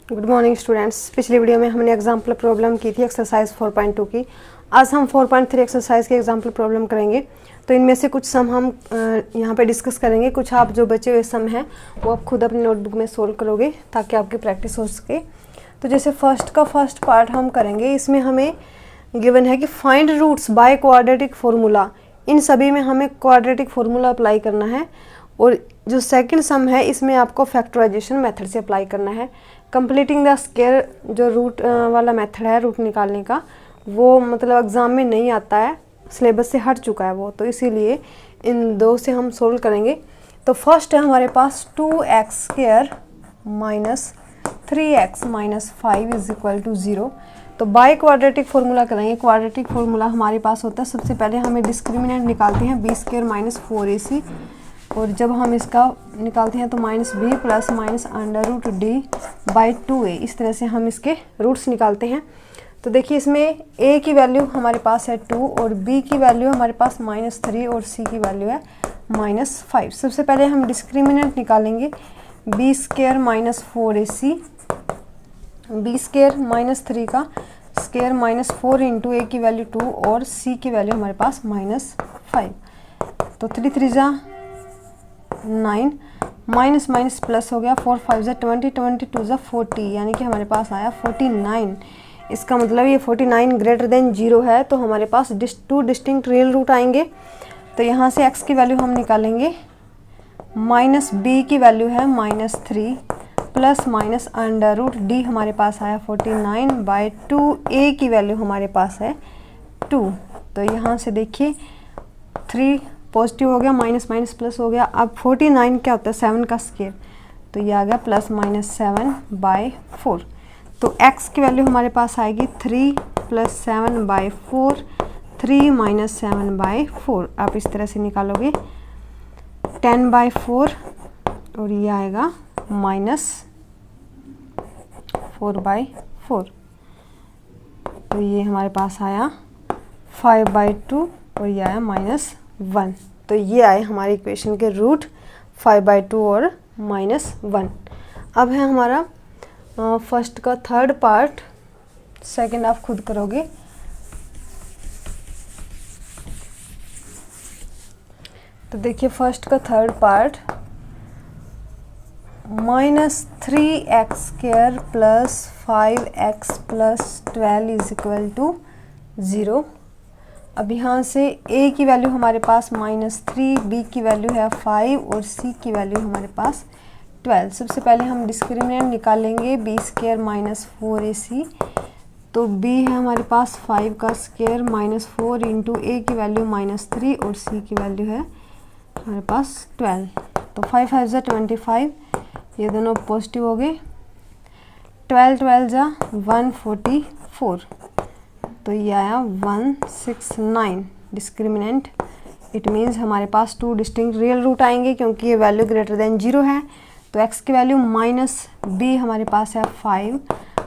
Good morning students. पिछली video में हमने एग्जाम्पल प्रॉब्लम की थी एक्सरसाइज 4.2 की। आज हम 4.3 एक्सरसाइज की एग्जाम्पल प्रॉब्लम करेंगे। तो इनमें से कुछ सम हम यहाँ पे डिस्कस करेंगे, कुछ आप जो बचे हुए सम हैं वो आप खुद अपनी नोटबुक में सोल्व करोगे ताकि आपकी प्रैक्टिस हो सके। तो जैसे फर्स्ट पार्ट हम करेंगे, इसमें हमें गिवन है कि find roots by quadratic formula. इन सभी में हमें क्वाड्रेटिक फार्मूला अप्लाई करना है। और जो सेकंड सम है इसमें आपको फैक्टराइजेशन मेथड से अप्लाई करना है। कंप्लीटिंग द स्क्वायर जो रूट वाला मेथड है रूट निकालने का, वो मतलब एग्ज़ाम में नहीं आता है, सिलेबस से हट चुका है वो, तो इसीलिए इन दो से हम सोल्व करेंगे। तो फर्स्ट है हमारे पास 2x² minus 3x minus 5 is equal to 0। तो बाय क्वाड्रेटिक फार्मूला करेंगे। क्वाड्रेटिक फार्मूला हमारे पास होता है, सबसे पहले हमें डिस्क्रिमिनेंट निकालते हैं b² माइनस 4ac, और जब हम इसका निकालते हैं तो minus b plus minus under root D by 2a, इस तरह से हम इसके रूट्स निकालते हैं। तो देखिए इसमें a की वैल्यू हमारे पास है 2 और b की वैल्यू हमारे पास -3 और c की वैल्यू है -5। सबसे पहले हम डिस्क्रिमिनेंट निकालेंगे b² minus 4ac, b² minus 3 का स्क्वायर माइनस 4 इंटू a की वैल्यू 2 और c की वैल्यू हमारे पास -5। तो 3 3 जा 9, माइनस माइनस प्लस हो गया, 4 5 जा 20, 22 जा 40, यानी कि हमारे पास आया 49। इसका मतलब ये 49 ग्रेटर देन 0 है, तो हमारे पास टू डिस्टिंक्ट रियल रूट आएंगे। तो यहाँ से x की वैल्यू हम निकालेंगे, माइनस b की वैल्यू है -3 plus minus under root D हमारे पास आया 49 बाई 2, a की वैल्यू हमारे पास है 2। तो यहाँ से देखिए 3 पॉजिटिव हो गया, माइनस माइनस प्लस हो गया। अब 49 क्या होता है 7 का स्क्वायर, तो ये आ गया +-7 बाई 4। तो x की वैल्यू हमारे पास आएगी 3 + 7 बाई 4, 3 - 7 बाई 4। आप इस तरह से निकालोगे 10 बाई 4 और ये आएगा -4 बाई 4। तो ये हमारे पास आया 5 बाई 2 और ये आया -1। तो ये आए हमारी इक्वेशन के रूट 5 बाई 2 और -1। अब है हमारा फर्स्ट का थर्ड पार्ट, सेकंड आप खुद करोगे। तो देखिए फर्स्ट का third part, -3x² plus 5x plus 12 is equal to 0। अब यहाँ से a की वैल्यू हमारे पास -3, b की वैल्यू है 5 और c की वैल्यू हमारे पास 12। सबसे पहले हम डिस्क्रिमिनेंट निकालेंगे b² माइनस 4ac। तो b है हमारे पास 5 का स्क्वायर -4 इंटू a की वैल्यू -3 और c की वैल्यू है हमारे पास 12। तो 5 5 जा 25, ये दोनों पॉजिटिव हो गए। 12 12 जा 144, तो ये आया 169 डिस्क्रिमिनेंट। इट मीन्स हमारे पास टू डिस्टिंक्ट रियल रूट आएंगे क्योंकि ये वैल्यू ग्रेटर देन 0 है। तो x की वैल्यू -b हमारे पास है 5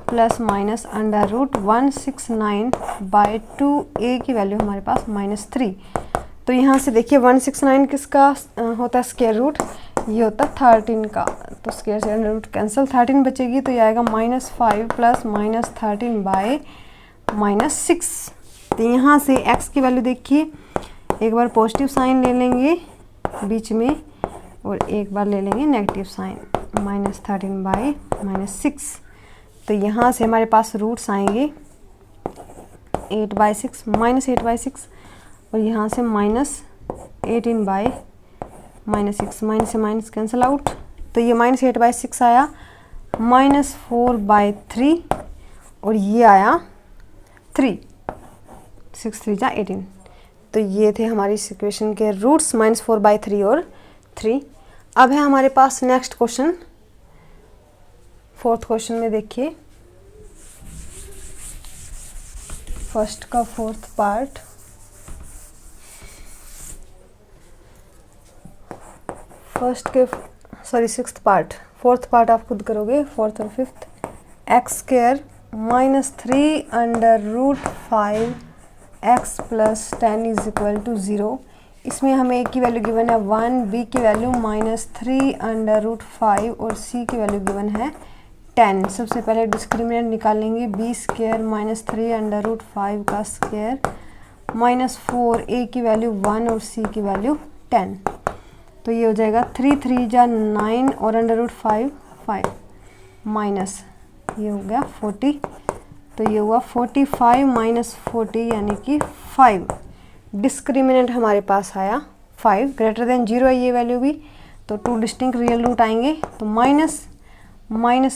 plus minus under root 169 by 2, a की वैल्यू हमारे पास -3। तो यहाँ से देखिए 169 किसका होता है स्क्वायर रूट, ये होता है 13 का। तो स्क्वायर से अंडर रूट कैंसिल, 13 बचेगी, तो ये आएगा -5 प्लस -13 बाई -6। तो यहाँ से x की वैल्यू देखिए, एक बार पॉजिटिव साइन ले लेंगे बीच में और एक बार ले लेंगे नेगेटिव साइन, -13 बाई -6। तो यहाँ से हमारे पास रूट्स आएंगे 8/6 -8/6 और यहाँ से -18 बाई -6, माइनस से माइनस कैंसिल आउट। तो ये -8/6 आया, -4/3 और ये आया 3, 6 3 जा 18। तो ये थे हमारी इस इक्वेशन के रूट्स -4/3 और 3। अब है हमारे पास नेक्स्ट क्वेश्चन, फोर्थ क्वेश्चन में देखिए फर्स्ट का fourth part, sixth part, fourth part आप खुद करोगे, फोर्थ और fifth. x² -3 under root 5x plus 10 is equal to 0। इसमें हमें a की वैल्यू गिवन है 1, b की वैल्यू -3 अंडर रूट 5 और c की वैल्यू गिवन है 10। सबसे पहले डिस्क्रिमिनेंट निकालेंगे, B square minus 3 under root 5 का स्क्वायर माइनस 4, ए की वैल्यू 1 और सी की वैल्यू 10। तो ये हो जाएगा 3 3 जा 9 और अंडर रूट 5 5 माइनस ये हो गया 40। तो ये हुआ 45 माइनस 40 यानी कि 5। डिस्क्रिमिनेंट हमारे पास आया 5, ग्रेटर देन 0 है ये वैल्यू भी, तो 2 डिस्टिंक्ट रियल रूट आएंगे। तो minus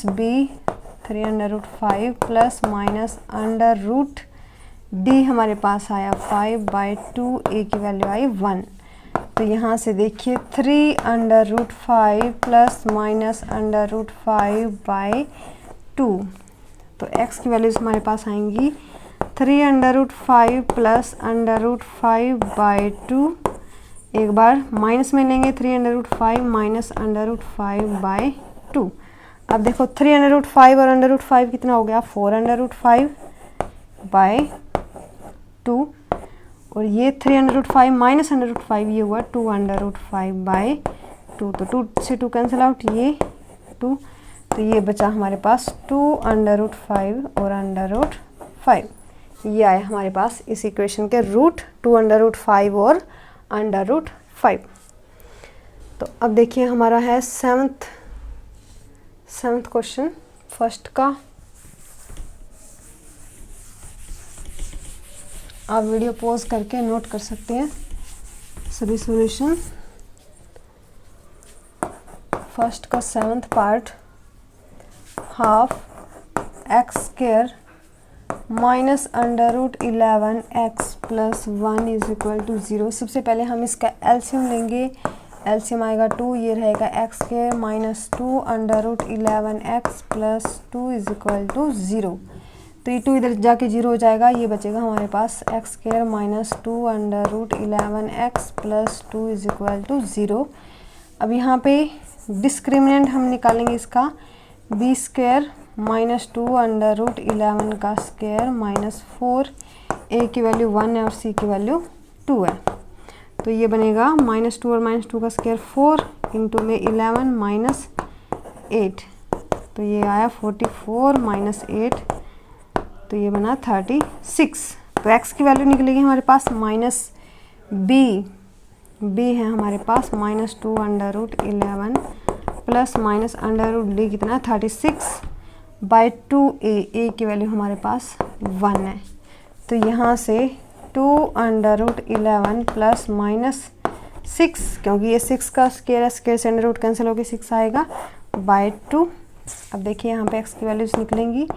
B 3 under root 5 plus minus under root D हमारे पास आया 5/2, ए की वैल्यू आई 1। तो यहाँ से देखिए 3 under root 5 plus minus under root 5/2, तो x की वैल्यूज हमारे पास आएंगी 3 under root 5 plus under root 5/2। एक बार माइनस में लेंगे 3 under root 5 minus under root 5/2। अब देखो 3 अंडर रूट 5 और अंडर रूट 5 कितना हो गया, 4 अंडर रूट 5/2, और ये 3 under root 5 minus under root 5 ये हुआ 2 अंडर रूट 5/2। तो 2 से 2 कैंसिल आउट, ये 2, तो ये बचा हमारे पास 2 अंडर रूट 5 और अंडर रूट 5। ये आया हमारे पास इस इक्वेशन के रूट, 2 अंडर रूट 5 और अंडर रूट 5। तो अब देखिए हमारा है सेवन्थ क्वेश्चन फर्स्ट का। आप वीडियो पॉज करके नोट कर सकते हैं सभी सॉल्यूशन। फर्स्ट का seventh part, half X square minus under root 11 x plus 1 is equal to 0। सबसे पहले हम इसका एलसीएम लेंगे, एलसीएम आएगा 2, ये रहेगा X square minus 2 under root 11 x plus 2 is equal to 0। तो ये 2 इधर जाके 0 हो जाएगा, ये बचेगा हमारे पास x square minus 2 under root 11 x plus 2 is equal to 0। अब यहाँ पे डिस्क्रिमिनेंट हम निकालेंगे इसका, b square minus 2 under root 11 का स्क्वायर माइनस 4, ए की वैल्यू 1 है और सी की वैल्यू 2 है। तो ये बनेगा माइनस 2 और माइनस 2 का स्क्वायर 4 इंटू में 11 माइनस 8, तो ये आया 44 माइनस 8, तो ये बना 36। तो x की वैल्यू निकलेगी हमारे पास माइनस b है हमारे पास minus 2 under root 11 plus minus under root d कितना 36/2, ए की वैल्यू हमारे पास 1 है। तो यहाँ से 2 अंडर रूट 11 प्लस माइनस 6, क्योंकि ये 6 का स्क्वायर है, स्क्वायर से अंडर रूट कैंसिल होकर 6 आएगा /2। अब देखिए यहाँ पे x की वैल्यूज निकलेंगी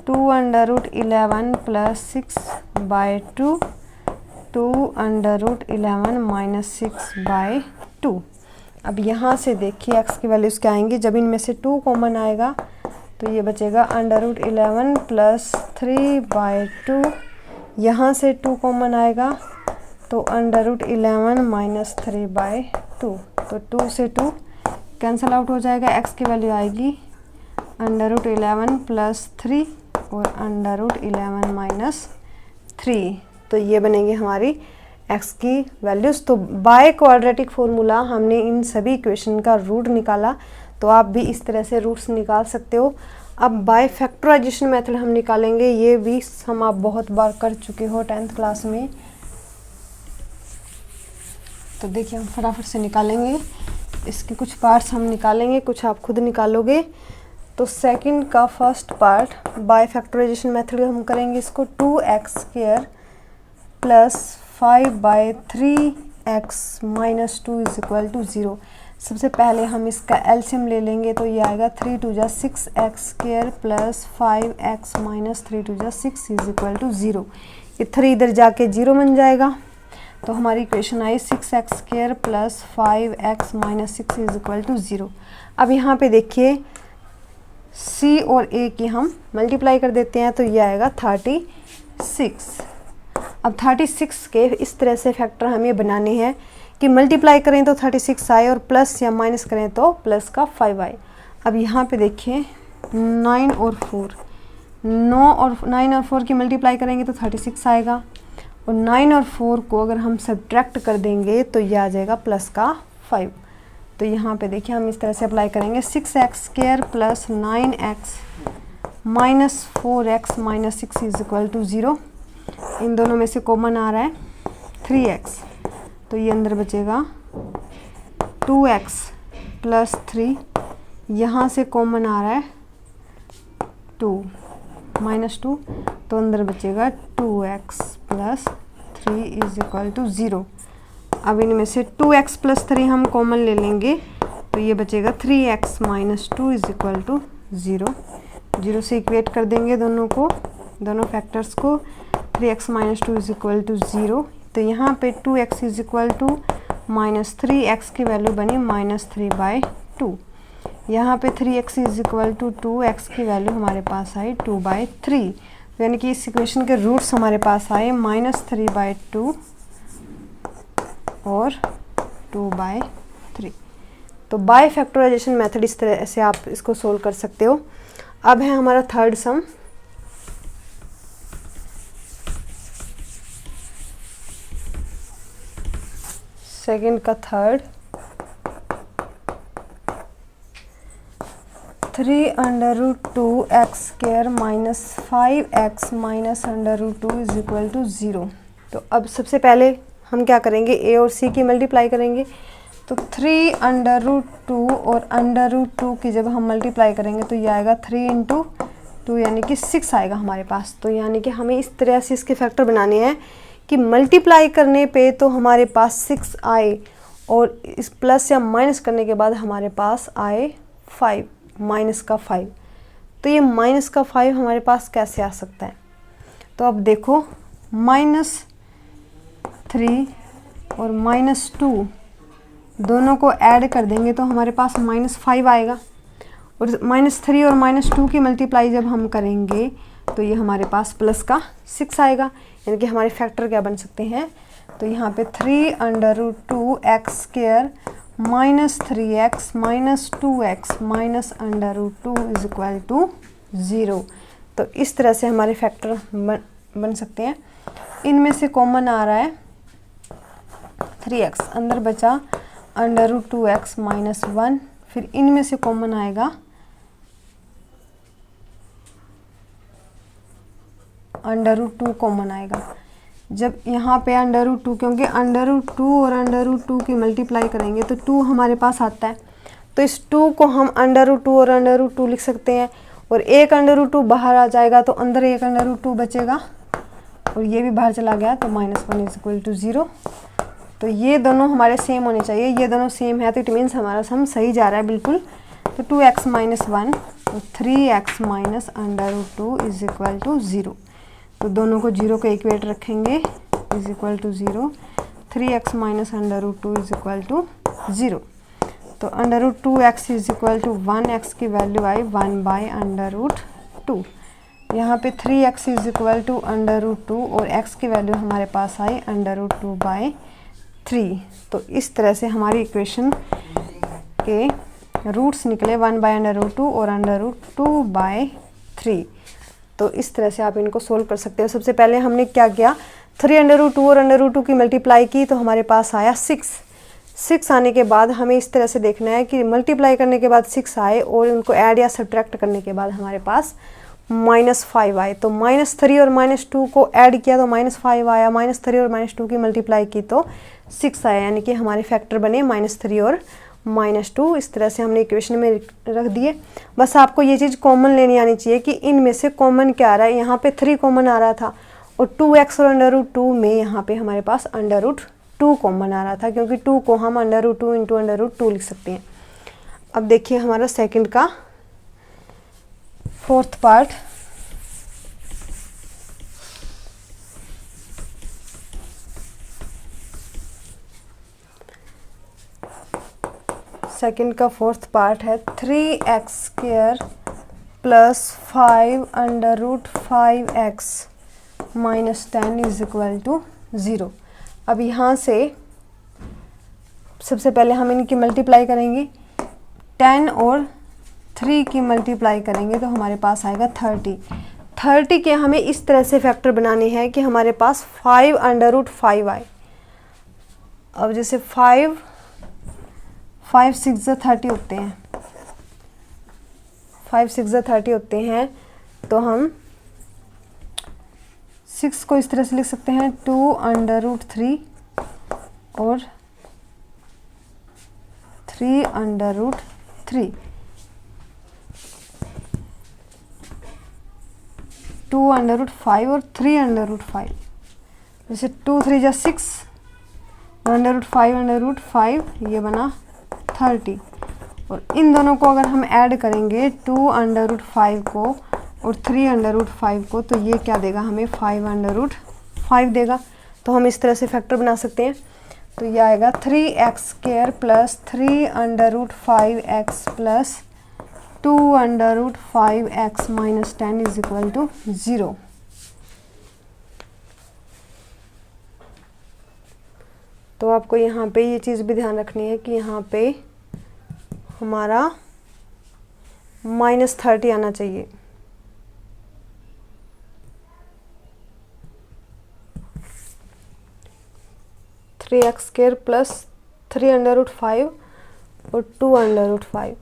2 under root 11 plus 6/2, 2 under root 11 minus 6/2। अब यहाँ से देखिए x की वैल्यूज़ क्या आएंगी, जब इनमें से 2 कॉमन आएगा तो ये बचेगा अंडर रूट 11 प्लस 3/2। यहाँ से 2 कॉमन आएगा तो अंडर रूट 11 माइनस 3/2। तो 2 से 2 कैंसिल आउट हो जाएगा, x की वैल्यू आएगी अंडर रूट 11 प्लस 3 और अंडर रूट 11 माइनस 3। तो ये बनेंगे हमारी x की वैल्यूज़। तो बाय क्वाड्रेटिक फॉर्मूला हमने इन सभी इक्वेशन का रूट निकाला, तो आप भी इस तरह से रूट्स निकाल सकते हो। अब बाय फैक्टराइजेशन मेथड हम निकालेंगे, ये भी हम आप बहुत बार कर चुके हो 10th क्लास में। तो देखिए हम फटाफट से निकालेंगे, इसके कुछ पार्ट्स हम निकालेंगे, कुछ आप खुद निकालोगे। तो सेकंड का first part by factorization method हम करेंगे इसको 2x square plus 5/3x minus 2 is equal to 0। सबसे पहले हम इसका एलसीएम ले लेंगे, तो ये आएगा 3 2 जा 6x square plus 5x minus 3 2 जा 6 इज इक्वल टू 0। ये 3 इधर जाके 0 बन जाएगा, तो हमारी इक्वेशन आई 6x square plus 5x minus 6 is equal to 0। अब यहाँ पे देखिए c और a की हम मल्टीप्लाई कर देते हैं, तो ये आएगा 36। अब 36 के इस तरह से फैक्टर हमें बनाने हैं कि मल्टीप्लाई करें तो 36 आए और प्लस या माइनस करें तो प्लस का 5 आए। अब यहाँ पे देखिए 9 और 4 की मल्टीप्लाई करेंगे तो 36 आएगा, और 9 और 4 को अगर हम सब्ट्रैक्ट कर देंगे तो ये आ जाएगा प्लस का 5। तो यहाँ पे देखिए हम इस तरह से अप्लाई करेंगे 6x² plus 9x minus 4x minus 6 is equal to 0। इन दोनों में से कॉमन आ रहा है 3x, तो ये अंदर बचेगा 2x प्लस 3, यहाँ से कॉमन आ रहा है 2 माइनस 2, तो अंदर बचेगा 2x plus 3 is equal to 0। अब इनमें से 2x प्लस 3 हम कॉमन ले लेंगे, तो ये बचेगा 3x minus 2 is equal to 0। 0 से इक्वेट कर देंगे दोनों को, दोनों फैक्टर्स को। 3x minus 2 is equal to 0, तो यहाँ पे 2x is equal to minus 3x की वैल्यू बनी माइनस 3/2। यहाँ पे 3x is equal to 2x की वैल्यू हमारे पास आई 2/3, यानी कि इस इक्वेशन के रूट्स हमारे पास आए माइनस 3/2 और 2/3। तो बाय फैक्टराइजेशन मेथड इस तरह से आप इसको सोल्व कर सकते हो। अब है हमारा थर्ड सम। सेकंड का third, 3√2x² minus 5x minus √2 is equal to 0। तो अब सबसे पहले हम क्या करेंगे, a और c की मल्टीप्लाई करेंगे। तो 3√2 और √2 की जब हम मल्टीप्लाई करेंगे तो ये आएगा 3 × 2 यानी कि 6 आएगा हमारे पास। तो यानी कि हमें इस तरह से इसके फैक्टर बनाने हैं कि मल्टीप्लाई करने पे तो हमारे पास 6 आए और इस प्लस या माइनस करने के बाद हमारे पास आए 5, माइनस का 5। तो ये माइनस का 5 हमारे पास कैसे आ सकता है? तो अब देखो -3 और -2 दोनों को ऐड कर देंगे तो हमारे पास -5 आएगा, और -3 और -2 की मल्टीप्लाई जब हम करेंगे तो ये हमारे पास प्लस का 6 आएगा, यानी कि हमारे फैक्टर क्या बन सकते हैं। तो यहाँ पे 3√2x² minus 3x minus 2x minus √2 is equal to 0। तो इस तरह से हमारे फैक्टर बन सकते हैं। इनमें से कॉमन आ रहा है 3x, अंदर बचा √2x माइनस 1, फिर इनमें से कॉमन आएगा √2 कॉमन आएगा। जब यहाँ पे √2, क्योंकि √2 और √2 की मल्टीप्लाई करेंगे तो 2 हमारे पास आता है, तो इस 2 को हम √2 और √2 लिख सकते हैं, और एक √2 बाहर आ जाएगा तो अंदर एक √2 बचेगा, और ये भी बाहर चला गया तो -1 इज इक्वल टू 0। तो ये दोनों हमारे सेम होने चाहिए, ये दोनों सेम है तो इट मीन्स हमारा सम सही जा रहा है बिल्कुल। तो 2x माइनस 1 और 3x minus √2 is equal to 0। तो दोनों को 0 को इक्वेट रखेंगे is equal to 0। 3x minus √2 is equal to 0। तो √2x is equal to 1x की वैल्यू आई 1/√2। यहाँ पे 3x इज इक्वल टू √2 और x की वैल्यू हमारे पास आई √2/3। तो इस तरह से हमारी इक्वेशन के रूट्स निकले 1/√2 और √2/3। तो इस तरह से आप इनको सोल्व कर सकते हो। सबसे पहले हमने क्या किया, 3√2 और √2 की मल्टीप्लाई की तो हमारे पास आया 6 आने के बाद हमें इस तरह से देखना है कि मल्टीप्लाई करने के बाद 6 आए और उनको ऐड या सब्ट्रैक्ट करने के बाद हमारे पास -5 आए। तो -3 और -2 को ऐड किया तो -5 आया, -3 और -2 की मल्टीप्लाई की तो 6 आया, यानी कि हमारे फैक्टर बने -3 और -2। इस तरह से हमने इक्वेशन में रख दिए। बस आपको ये चीज़ कॉमन लेनी आनी चाहिए कि इनमें से कॉमन क्या आ रहा है। यहाँ पे 3 कॉमन आ रहा था और 2x और √2 में यहाँ पे हमारे पास √2 कॉमन आ रहा था, क्योंकि 2 को हम √2 इंटू √2 लिख सकते हैं। अब देखिए हमारा सेकंड का 4th पार्ट। सेकंड का 4th पार्ट है 3x² plus 5 √5x minus 10 is equal to 0। अब यहाँ से सबसे पहले हम इनकी मल्टीप्लाई करेंगे, 10 और 3 की मल्टीप्लाई करेंगे तो हमारे पास आएगा 30 के हमें इस तरह से फैक्टर बनाने हैं कि हमारे पास 5 √5 आए। अब जैसे 5 5 6 30 होते हैं, 5 6 30 होते हैं। तो हम 6 को इस तरह से लिख सकते हैं 2√3 और 3√3, 2√5 और 3√5। जैसे 2 3 जा 6, 1/5 ये बना 30। और इन दोनों को अगर हम ऐड करेंगे 2√5 को और 3√5 को, तो ये क्या देगा हमें 5√5 देगा। तो हम इस तरह से फैक्टर बना सकते हैं। तो ये आएगा 3x² plus 3√5x plus 2√5x minus 10 is equal to 0। तो आपको यहाँ पे ये चीज़ भी ध्यान रखनी है कि यहाँ पे हमारा -30 आना चाहिए। थ्री एक्स स्क्वायर प्लस 3√5 और 2√5।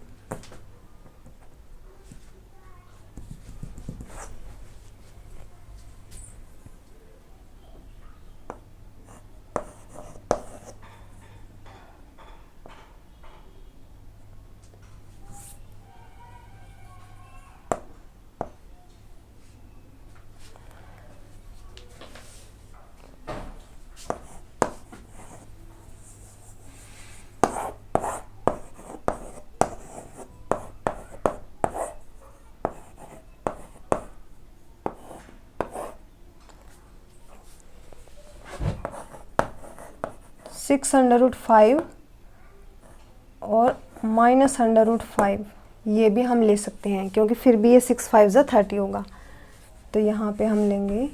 (6√5) और (√5) ये भी हम ले सकते हैं, क्योंकि फिर भी ये 6 5 जा 30 होगा। तो यहाँ पे हम लेंगे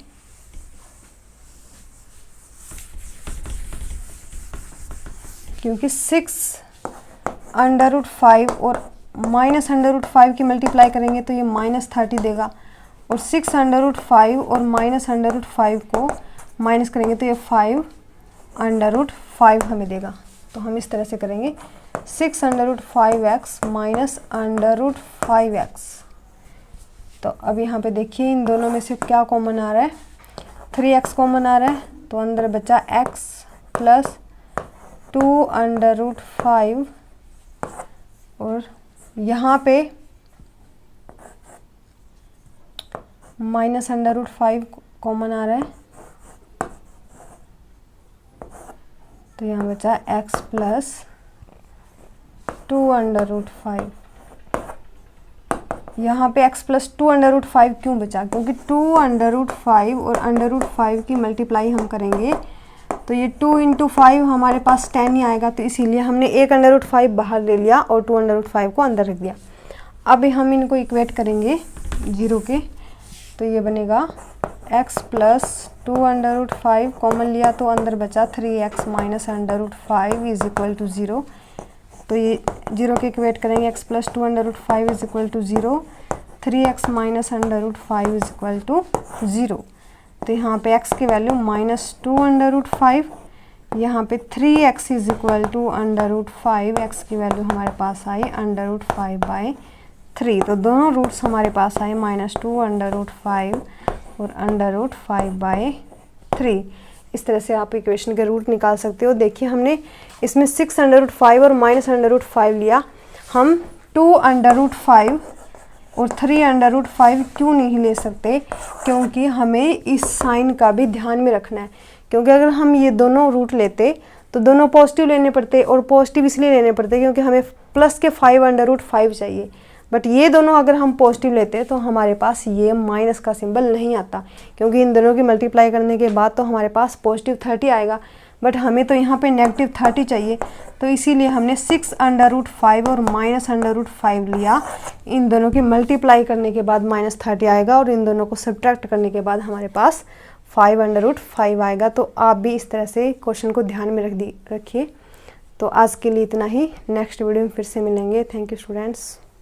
क्योंकि 6√5 और (√5) की मल्टीप्लाई करेंगे तो ये -30 देगा, और 6√5 और (√5) को माइनस करेंगे तो ये 5√5 हमें देगा। तो हम इस तरह से करेंगे 6√5x माइनस (√5x। तो अब यहाँ पे देखिए इन दोनों में से क्या कॉमन आ रहा है, 3x कॉमन आ रहा है, तो अंदर बचा x प्लस 2√5 और यहाँ पे -√5 कॉमन आ रहा है, तो यहाँ बचा x प्लस 2√5। यहाँ पे x प्लस 2√5 क्यों बचा, क्योंकि 2√5 और √5 की मल्टीप्लाई हम करेंगे तो ये 2 × 5 हमारे पास 10 ही आएगा, तो इसीलिए हमने एक √5 बाहर ले लिया और 2√5 को अंदर रख दिया। अब हम इनको इक्वेट करेंगे 0 के, तो ये बनेगा x प्लस 2√5 कॉमन लिया तो अंदर बचा 3x minus (√5) is equal to 0। तो ये 0 के इक्वेट करेंगे, x plus 2√5 is equal to 0, 3x minus (√5) is equal to 0। तो यहाँ पे x की वैल्यू -2√5, यहाँ पे 3x is equal to (√5), x की वैल्यू हमारे पास आई (√5/3). तो दोनों रूट्स हमारे पास आए -2√5 और (√5/3). इस तरह से आप इक्वेशन के रूट निकाल सकते हो। देखिए हमने इसमें 6√5 और -√5 लिया, हम 2√5 और 3√5 क्यों नहीं ले सकते, क्योंकि हमें इस साइन का भी ध्यान में रखना है। क्योंकि अगर हम ये दोनों रूट लेते तो दोनों पॉजिटिव लेने पड़ते, और पॉजिटिव इसलिए लेने पड़ते क्योंकि हमें प्लस के 5√5 चाहिए। बट ये दोनों अगर हम पॉजिटिव लेते तो हमारे पास ये माइनस का सिंबल नहीं आता, क्योंकि इन दोनों की मल्टीप्लाई करने के बाद तो हमारे पास +30 आएगा, बट हमें तो यहाँ पे -30 चाहिए। तो इसीलिए हमने 6√5 और -√5 लिया। इन दोनों की मल्टीप्लाई करने के बाद -30 आएगा, और इन दोनों को सब्ट्रैक्ट करने के बाद हमारे पास 5√5 आएगा। तो आप भी इस तरह से क्वेश्चन को ध्यान में रखिए। तो आज के लिए इतना ही, नेक्स्ट वीडियो में फिर से मिलेंगे। Thank you students.